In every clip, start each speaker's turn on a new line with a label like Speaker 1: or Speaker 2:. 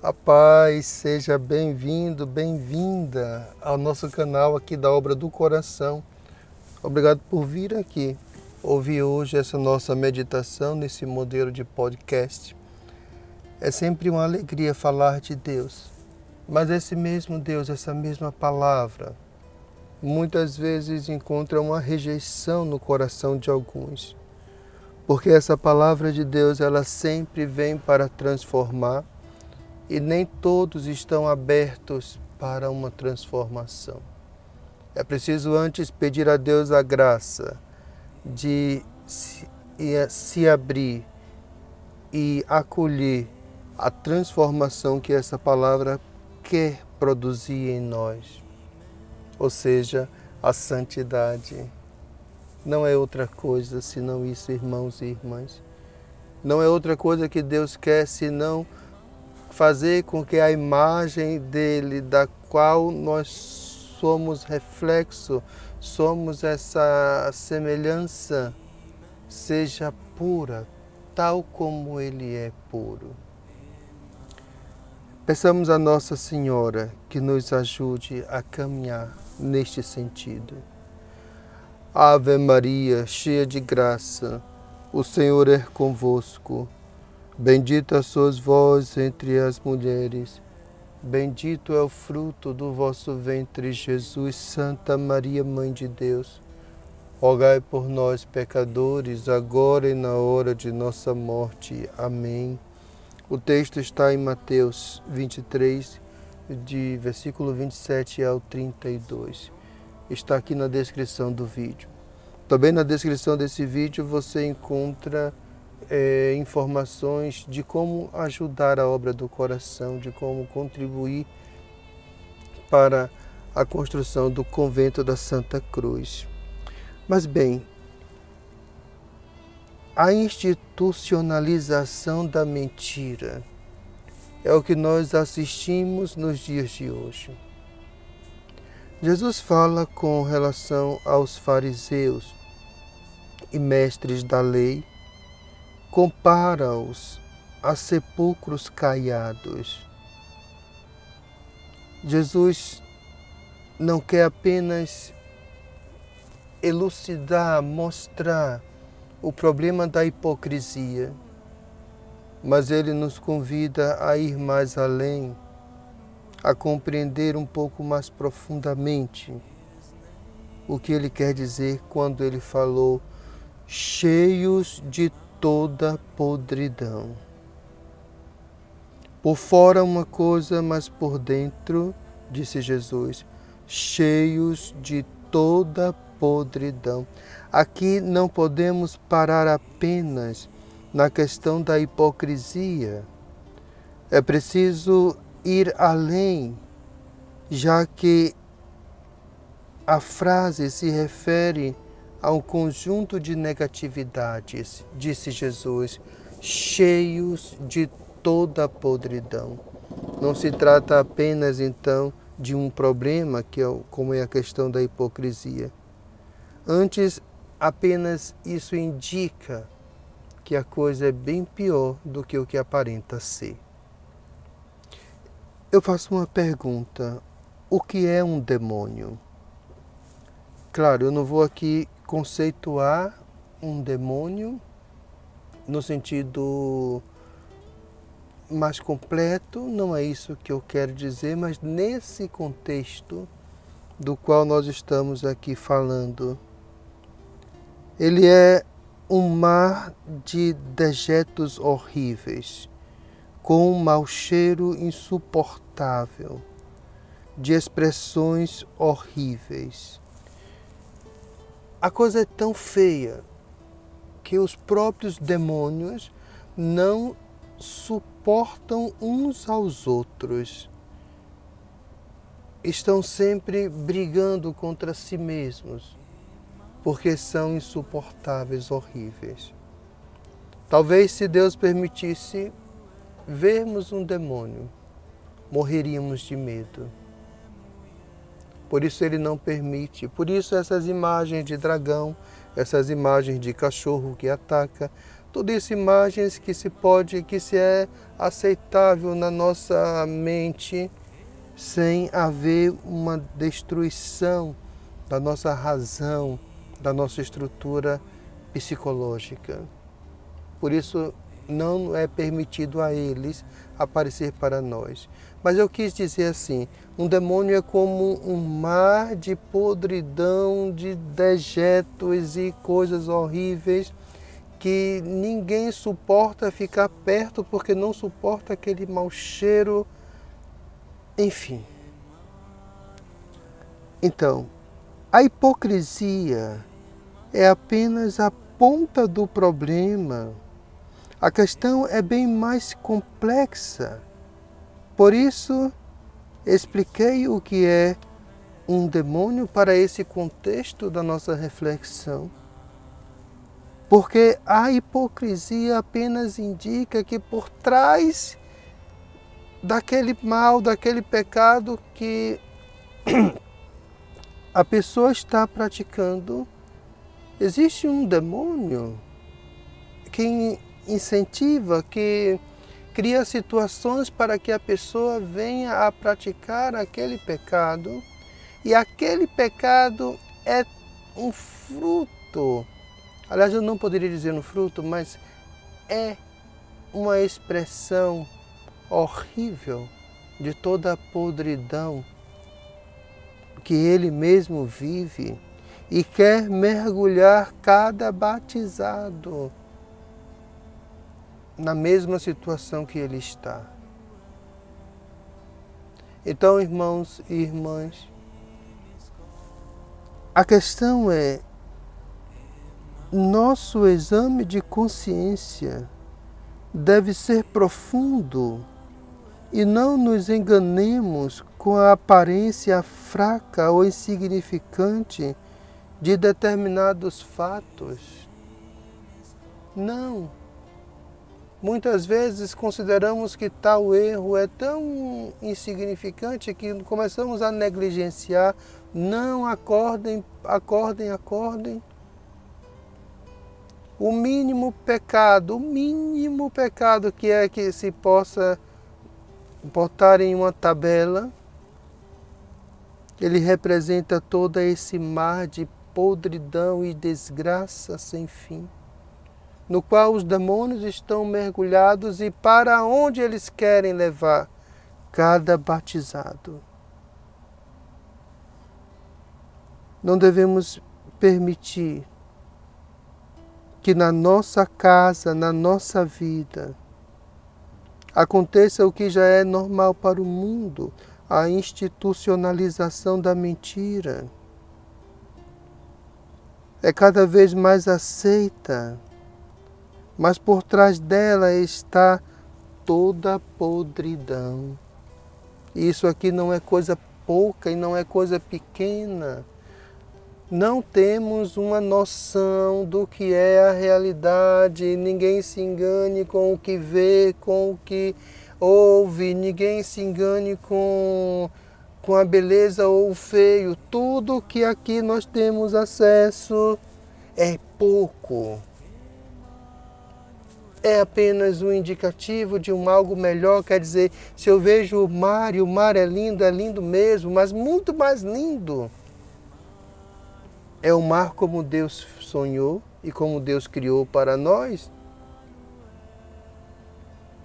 Speaker 1: A paz, seja bem-vindo, bem-vinda ao nosso canal aqui da Obra do Coração. Obrigado por vir aqui ouvir hoje essa nossa meditação nesse modelo de podcast. É sempre uma alegria falar de Deus, mas esse mesmo Deus, essa mesma palavra, muitas vezes encontra uma rejeição no coração de alguns. Porque essa palavra de Deus, ela sempre vem para transformar, e nem todos estão abertos para uma transformação. É preciso antes pedir a Deus a graça de se abrir e acolher a transformação que essa palavra quer produzir em nós. Ou seja, a santidade. Não é outra coisa senão isso, irmãos e irmãs. Não é outra coisa que Deus quer senão fazer com que a imagem dele, da qual nós somos reflexo, somos essa semelhança, seja pura, tal como ele é puro. Peçamos a Nossa Senhora que nos ajude a caminhar neste sentido. Ave Maria, cheia de graça, o Senhor é convosco. Bendita sois vós entre as mulheres, bendito é o fruto do vosso ventre, Jesus. Santa Maria, Mãe de Deus, rogai por nós, pecadores, agora e na hora de nossa morte. Amém. O texto está em Mateus 23, de versículo 27 ao 32. Está aqui na descrição do vídeo. Também na descrição desse vídeo você encontra informações de como ajudar a obra do coração, de como contribuir para a construção do convento da Santa Cruz. Mas bem, a institucionalização da mentira é o que nós assistimos nos dias de hoje. Jesus fala com relação aos fariseus e mestres da lei, compara-os a sepulcros caiados. Jesus não quer apenas elucidar, mostrar o problema da hipocrisia, mas ele nos convida a ir mais além, a compreender um pouco mais profundamente o que ele quer dizer quando ele falou cheios de toda podridão. Por fora uma coisa, mas por dentro, disse Jesus, cheios de toda podridão. Aqui não podemos parar apenas na questão da hipocrisia. É preciso ir além, já que a frase se refere a um conjunto de negatividades, disse Jesus, cheios de toda podridão. Não se trata apenas, então, de um problema, como é a questão da hipocrisia. Antes, apenas isso indica que a coisa é bem pior do que o que aparenta ser. Eu faço uma pergunta: o que é um demônio? Claro, eu não vou aqui conceituar um demônio no sentido mais completo, não é isso que eu quero dizer, mas nesse contexto do qual nós estamos aqui falando. Ele é um mar de dejetos horríveis, com um mau cheiro insuportável, de expressões horríveis. A coisa é tão feia que os próprios demônios não suportam uns aos outros. Estão sempre brigando contra si mesmos, porque são insuportáveis, horríveis. Talvez se Deus permitisse vermos um demônio, morreríamos de medo. Por isso ele não permite. Por isso essas imagens de dragão, essas imagens de cachorro que ataca, Tudo isso imagens que se é aceitável na nossa mente, sem haver uma destruição da nossa razão, da nossa estrutura psicológica. Por isso, não é permitido a eles aparecer para nós. Mas eu quis dizer assim, um demônio é como um mar de podridão, de dejetos e coisas horríveis que ninguém suporta ficar perto porque não suporta aquele mau cheiro, enfim. Então, a hipocrisia é apenas a ponta do problema. A questão é bem mais complexa. Por isso, expliquei o que é um demônio para esse contexto da nossa reflexão. Porque a hipocrisia apenas indica que por trás daquele mal, daquele pecado que a pessoa está praticando, existe um demônio que incentiva, que cria situações para que a pessoa venha a praticar aquele pecado, e aquele pecado é um fruto. Aliás, eu não poderia dizer um fruto, mas é uma expressão horrível de toda a podridão que ele mesmo vive e quer mergulhar cada batizado na mesma situação que ele está. Então, irmãos e irmãs, a questão é, nosso exame de consciência deve ser profundo e não nos enganemos com a aparência fraca ou insignificante de determinados fatos. Não. Muitas vezes consideramos que tal erro é tão insignificante que começamos a negligenciar. Não, acordem, acordem, acordem. O mínimo pecado que é que se possa botar em uma tabela, ele representa todo esse mar de podridão e desgraça sem fim, no qual os demônios estão mergulhados e para onde eles querem levar cada batizado. Não devemos permitir que na nossa casa, na nossa vida, aconteça o que já é normal para o mundo, a institucionalização da mentira. É cada vez mais aceita, mas por trás dela está toda a podridão. Isso aqui não é coisa pouca e não é coisa pequena. Não temos uma noção do que é a realidade, ninguém se engane com o que vê, com o que ouve, ninguém se engane com a beleza ou o feio. Tudo que aqui nós temos acesso é pouco. É apenas um indicativo de um algo melhor, quer dizer, se eu vejo o mar e o mar é lindo mesmo, mas muito mais lindo. É o mar como Deus sonhou e como Deus criou para nós.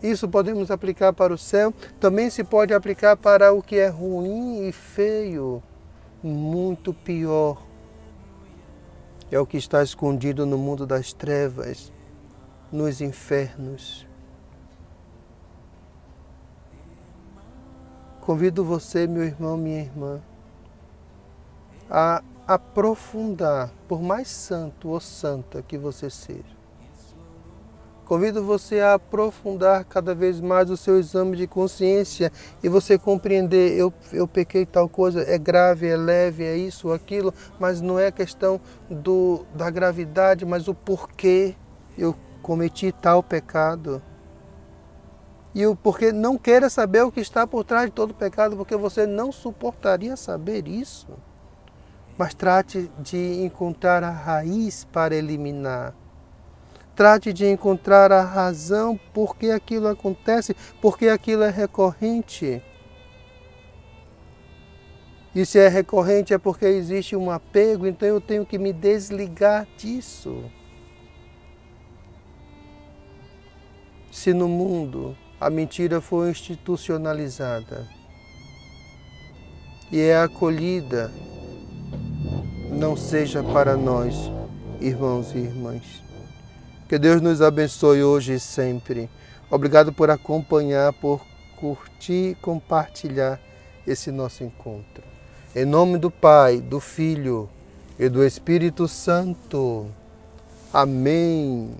Speaker 1: Isso podemos aplicar para o céu, também se pode aplicar para o que é ruim e feio, muito pior. É o que está escondido no mundo das trevas, nos infernos. Convido você, meu irmão, minha irmã, a aprofundar, por mais santo ou santa que você seja. Convido você a aprofundar cada vez mais o seu exame de consciência e você compreender, eu pequei tal coisa, é grave, é leve, é isso ou aquilo, mas não é questão da gravidade, mas o porquê eu cometi tal pecado. E o porquê não queira saber o que está por trás de todo pecado, porque você não suportaria saber isso. Mas trate de encontrar a raiz para eliminar. trate de encontrar a razão por que aquilo acontece, porque aquilo é recorrente. E se é recorrente é porque existe um apego, então eu tenho que me desligar disso. Se no mundo a mentira for institucionalizada e é acolhida, não seja para nós, irmãos e irmãs. Que Deus nos abençoe hoje e sempre. Obrigado por acompanhar, por curtir e compartilhar esse nosso encontro. Em nome do Pai, do Filho e do Espírito Santo. Amém.